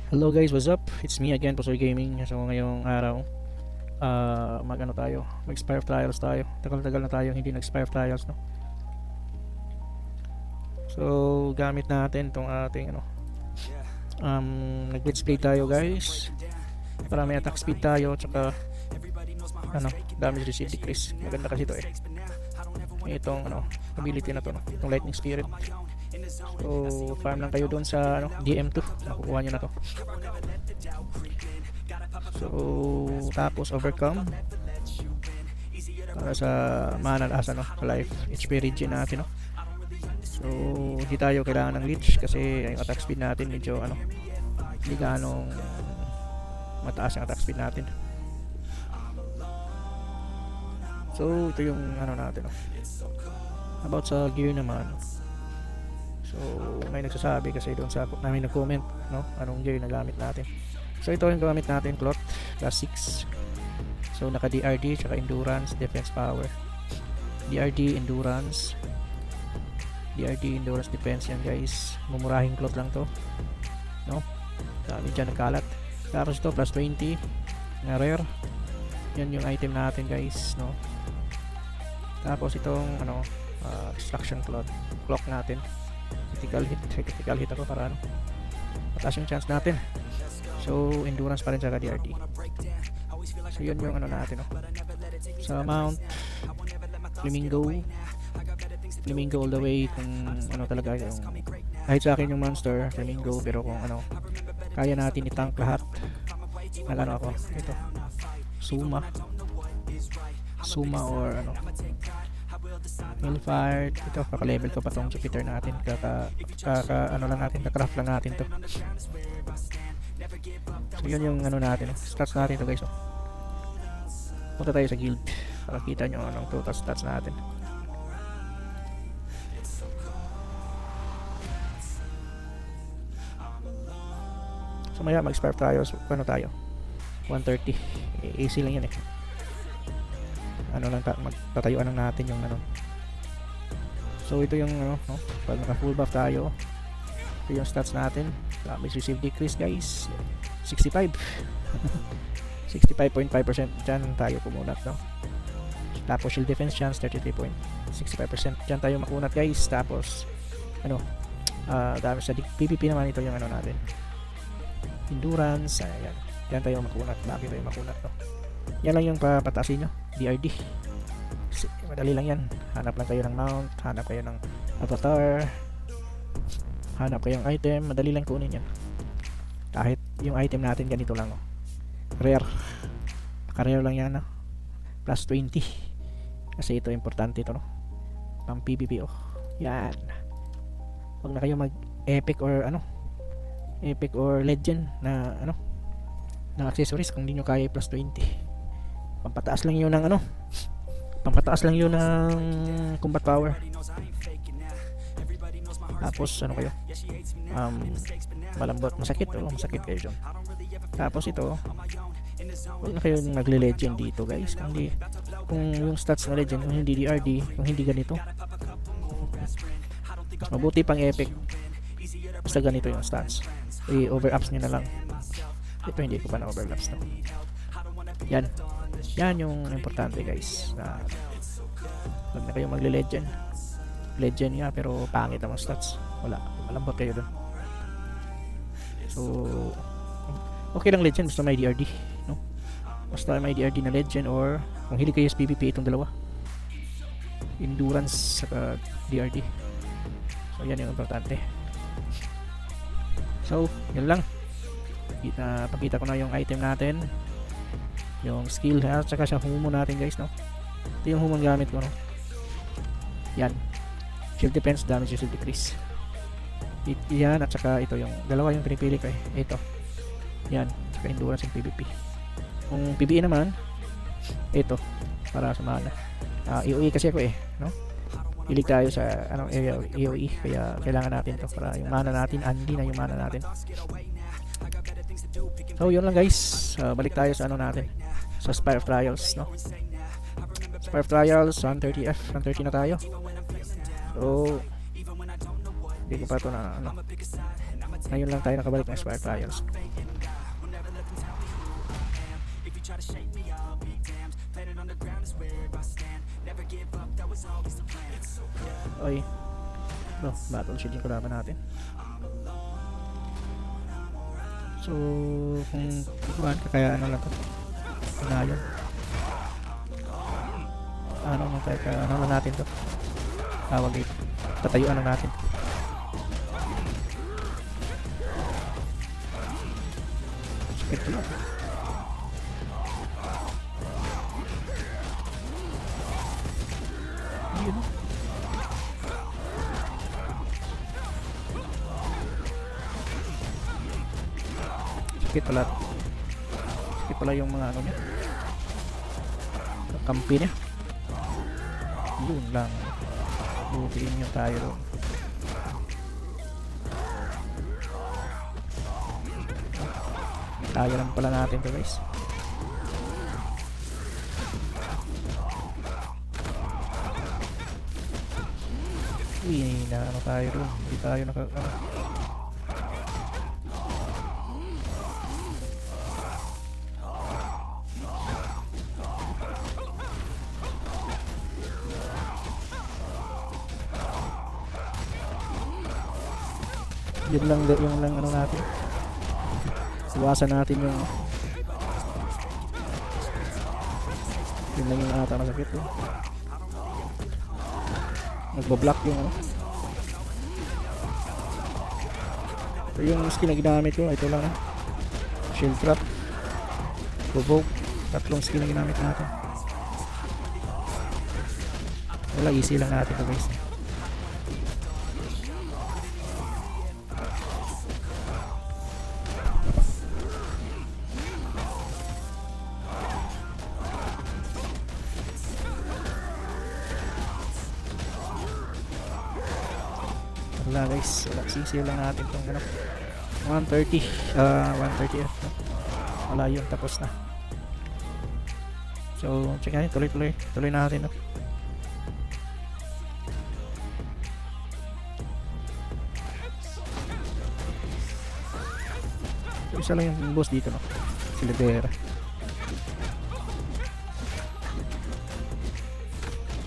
Hello guys, what's up? It's me again, Pusoy Gaming. So ngayong araw, mag-ano tayo, mag-Spire Trials tayo. Tagal-tagal na tayo hindi nag-Spire Trials, no? So gamit natin tong ating nag-blitz play tayo guys. Para may attack speed tayo, tsaka damage receive decrease. Maganda kasi ito itong ability na to, no? Itong lightning spirit. So farm lang kayo doon sa DM2, makukuha nyo na to. So tapos overcome para sa mana sa life HP regen natin, no? So hindi tayo kailangan ng leech kasi yung attack speed natin medyo hindi ganong mataas yung attack speed natin. So ito yung natin, no? About sa gear naman, so may nagsasabi kasi doon sa may nag-comment, no, anong gear na gamit natin. So ito yung gamit natin, cloth plus 6. So naka DRD tsaka endurance, defense, power. DRD, endurance, defense yan guys. Mumurahing cloth lang to, no? Dami dyan nagkalat. Tapos ito plus 20 na rare. Yan yung item natin guys, no? Tapos itong destruction clock natin. Critical hit ako para mataas yung chance natin. So endurance pa rin sa DRD. So yun yung natin, no? Sa mount flamingo all the way, kung talaga yung kahit sa akin yung monster flamingo, pero kung kaya natin i-tank lahat, ako ito Suma or Hellfire. Ito kaka-level ko pa tong Jupiter natin, kaka-craft lang natin to. So yun yung natin, stats natin to guys, punta tayo sa guild para kita nyo anong total stats natin. So maya mag-spare tayo, tayo 130, easy lang yan magtatayuan lang natin yung so ito yung pag naka full buff tayo, ito yung stats natin. Damage receive decrease guys 65 65.5% dyan tayo pumunat, no? Tapos shield defense chance 33.65% dyan tayo makunat guys. Tapos damage sa PvP naman, ito yung natin, endurance, ayan, dyan tayo makunat. Bakit tayo makunat, no? Yan lang yung papatasin nyo, DRD. Madali lang yan. Hanap lang kayo ng mount, hanap kayo ng avatar, hanap kayo ng item. Madali lang kunin yan. Kahit yung item natin ganito lang, rare, naka-rare lang yan, plus 20 kasi ito importante ito, pang PvP. Yan, huwag na kayo mag epic or legend na ng accessories kung hindi nyo kaya plus 20. Pampataas lang yun ng combat power. Tapos kayo, malambot, masakit kayo dyan. Tapos ito, huwag na kayo nagle-legend dito guys, kung yung stats na legend, kung hindi DRD, kung hindi ganito, mas mabuti pang epic. Basta ganito yung stats, i-overlaps nyo na lang. Ito hindi ko pa na-overlaps, no? Yan yung importante guys, na huwag na kayo magle-legend nga pero pangit ang stats, malambot kayo dun. So okay lang legend basta may DRD, no? Basta may DRD na legend, or kung hindi kayo sa PvP, itong dalawa, endurance saka DRD. So yan yung importante. So yun lang, pakita ko na yung item natin, yung skill at saka sa humon natin guys, no? Ito yung humon gamit ko, no? Yan, shield defense, damage receive decrease. Yan, at saka ito yung dalawa yung pinipili ko ito, yan, saka endurance and PvP. Kung PvE naman, ito para sa mana. EOE kasi ako no? Hilig tayo sa EOE, kaya kailangan natin to para yung mana natin, hindi na yung mana natin. So yun lang guys, balik tayo sa natin, sa Spire Trials, no? Spire Trials 130F, 130 na tayo. So hindi ko pa ito na Ngayon lang tayo nakabalik ng Spire Trials. Oy, no, battle shield yung kalaban natin. So, kung ikuhan ka kaya ano lang to. Ngayon. Ano lang tayo, ano lang natin to. Tawag dito. Tatayuan lang natin. Sakit pala. Yun. Sakit pala. Sakit pala yung mga ano niya. Kampi niya. Yun lang. Butiin nyo tayo doon. Kaya lang pala natin to guys. Uy, na ano tayo doon. Hindi tayo naka... Ano. Yun lang yung lang ano natin. Iwasan natin yung yun lang yung ata masakit eh. Nagbablock yung ano. Ito yung skill na ginamit ko. Ito lang shield trap, provoke. Tatlong skill na ginamit natin. Wala, easy lang natin ito guys. Wala guys, wala, sisiyo lang natin itong ano 130 130F no? Wala yun, tapos na. So check natin, tuloy natin no? So, isa lang yung boss dito no? Si Libera.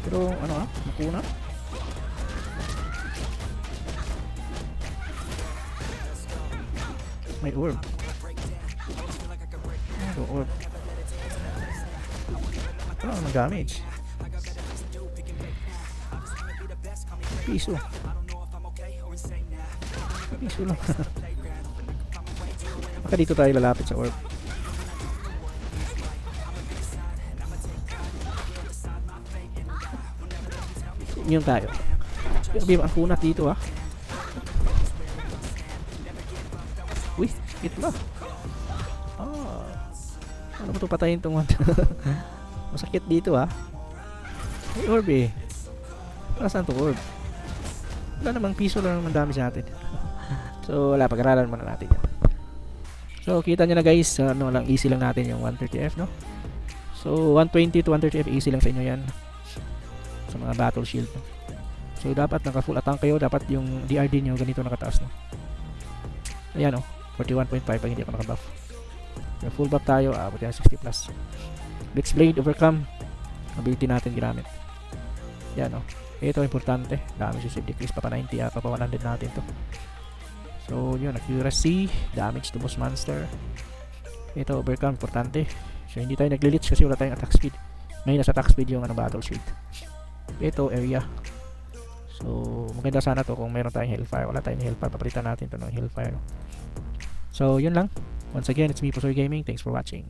Pero ano makuna. May orb. Ano orb? Wala namang damage. Piso. Piso lang. Baka dito tayo lalapit sa orb. Yun tayo. Grabe ang kunat dito Uy, hit ba? Ano ba ito patayin itong one? Masakit dito May orb eh. Para saan ito orb? Wala namang piso lang naman dami sa atin. So wala, pag-aralan muna natin yan. So kita nyo na guys, ano lang, easy lang natin yung 130F no? So 120 to 130F easy lang sa inyo yan. Sa mga battle shield no? So dapat naka full attack kayo, dapat yung DRD nyo ganito nakataas no? Ayan 41.5 pag hindi ako nakabuff. Yung full buff tayo, buti na 60 plus. Blitz Blade, Overcome, ability natin ginamit. Yan ito importante, damage resist decrease, papa 90 papa 100 natin to. So yun, accuracy, damage to boss monster. Ito Overcome, importante. So hindi tayo nagli-leech kasi wala tayong attack speed. Ngayon nasa attack speed yung battle shield. Ito area. So maganda sana to kung meron tayong Hellfire. Wala tayong Hellfire, papalitan natin to ng Hellfire no? So yun lang. Once again, it's me, Pusoy Gaming. Thanks for watching.